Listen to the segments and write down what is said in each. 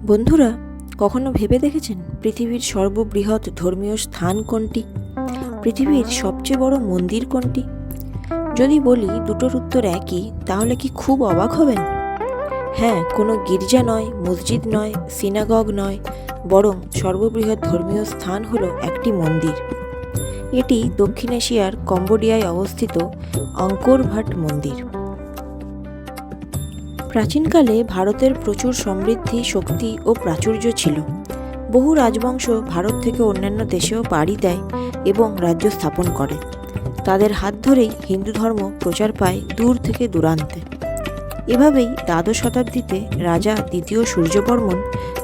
বন্ধুরা, কখনো ভেবে দেখেছেন পৃথিবীর সর্ববৃহৎ ধর্মীয় স্থান কোনটি? পৃথিবীর সবচেয়ে বড় মন্দির কোনটি? যদি বলি দুটোর উত্তর একই, তাহলে কি খুব অবাক হবেন? হ্যাঁ, কোনো গির্জা নয়, মসজিদ নয়, সিনাগগ নয়, বরং সর্ববৃহৎ ধর্মীয় স্থান হলো একটি মন্দির। এটি দক্ষিণ এশিয়ার কম্বোডিয়ায় অবস্থিত অঙ্কর ভাট মন্দির। প্রাচীনকালে ভারতের প্রচুর সমৃদ্ধি, শক্তি ও প্রাচুর্য ছিল। বহু রাজবংশ ভারত থেকে অন্যান্য দেশেও পাড়ি দেয় এবং রাজ্য স্থাপন করে। তাদের হাত ধরেই হিন্দু ধর্ম প্রচার পায় দূর থেকে দূরান্তে। এভাবেই দ্বাদশ শতাব্দীতে রাজা দ্বিতীয় সূর্যবর্মন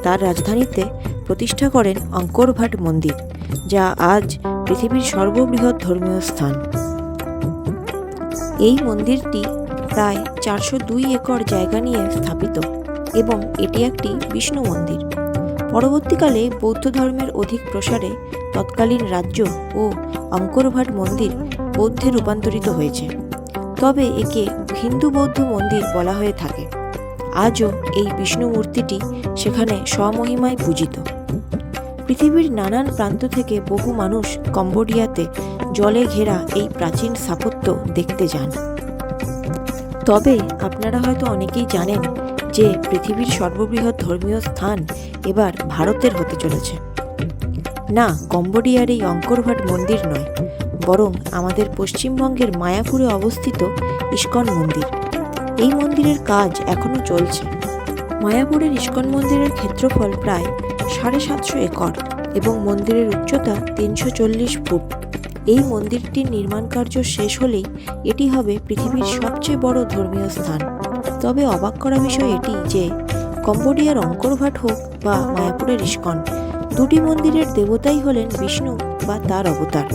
তার রাজধানীতে প্রতিষ্ঠা করেন অঙ্কর ভাট মন্দির, যা আজ পৃথিবীর সর্ববৃহৎ ধর্মীয় স্থান। এই মন্দিরটি প্রায় 402 একর জায়গা নিয়ে স্থাপিত এবং এটি একটি বিষ্ণু মন্দির। পরবর্তীকালে বৌদ্ধ ধর্মের অধিক প্রসারে তৎকালীন রাজ্য ও অঙ্কর ভাট মন্দির বৌদ্ধে রূপান্তরিত হয়েছে, তবে একে হিন্দু বৌদ্ধ মন্দির বলা হয়ে থাকে। আজও এই বিষ্ণু মূর্তিটি সেখানে স্বমহিমায় পূজিত। পৃথিবীর নানান প্রান্ত থেকে বহু মানুষ কম্বোডিয়াতে জলে ঘেরা এই প্রাচীন স্থাপত্য দেখতে যান। তবে আপনারা হয়তো অনেকেই জানেন যে পৃথিবীর সর্ববৃহৎ ধর্মীয় স্থান এবার ভারতের হতে চলেছে। না, কম্বোডিয়ার এই অঙ্কর ভাট মন্দির নয়, বরং আমাদের পশ্চিমবঙ্গের মায়াপুরে অবস্থিত ইস্কন মন্দির। এই মন্দিরের কাজ এখনও চলছে। মায়াপুরের ইস্কন মন্দিরের ক্ষেত্রফল প্রায় 750 একর এবং মন্দিরের উচ্চতা 340 ফুট। এই মন্দিরটির নির্মাণ কার্য শেষ হলেই এটি হবে পৃথিবীর সবচেয়ে বড় ধর্মীয় স্থান। তবে অবাক করা বিষয় এটি যে কম্বোডিয়ার অঙ্কর ভাট হোক বা মায়াপুরের ইস্কন, দুটি মন্দিরের দেবতাই হলেন বিষ্ণু বা তার অবতার।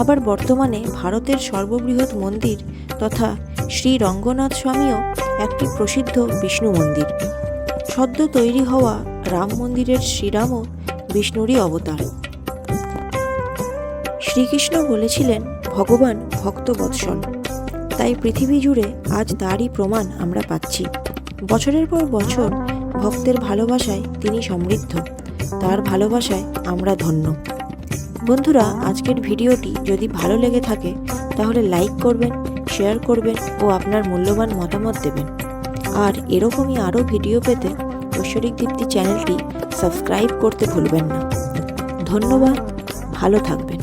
আবার বর্তমানে ভারতের সর্ববৃহৎ মন্দির তথা শ্রী রঙ্গনাথ স্বামীও একটি প্রসিদ্ধ বিষ্ণু মন্দির। সদ্য তৈরি হওয়া রাম মন্দিরের শ্রীরামও বিষ্ণুরই অবতার। শ্রীকৃষ্ণ বলেছিলেন, ভগবান ভক্তবৎসল। তাই পৃথিবী জুড়ে আজ তারই প্রমাণ আমরা পাচ্ছি। বছরের পর বছর ভক্তের ভালোবাসায় তিনি সমৃদ্ধ, তার ভালোবাসায় আমরা ধন্য। বন্ধুরা, আজকের ভিডিওটি যদি ভালো লেগে থাকে তাহলে লাইক করবেন, শেয়ার করবেন ও আপনার মূল্যবান মতামত দেবেন। আর এরকমই আরও ভিডিও পেতে ঐশ্বরিক দীপ্তি চ্যানেলটি সাবস্ক্রাইব করতে ভুলবেন না। ধন্যবাদ, ভালো থাকবেন।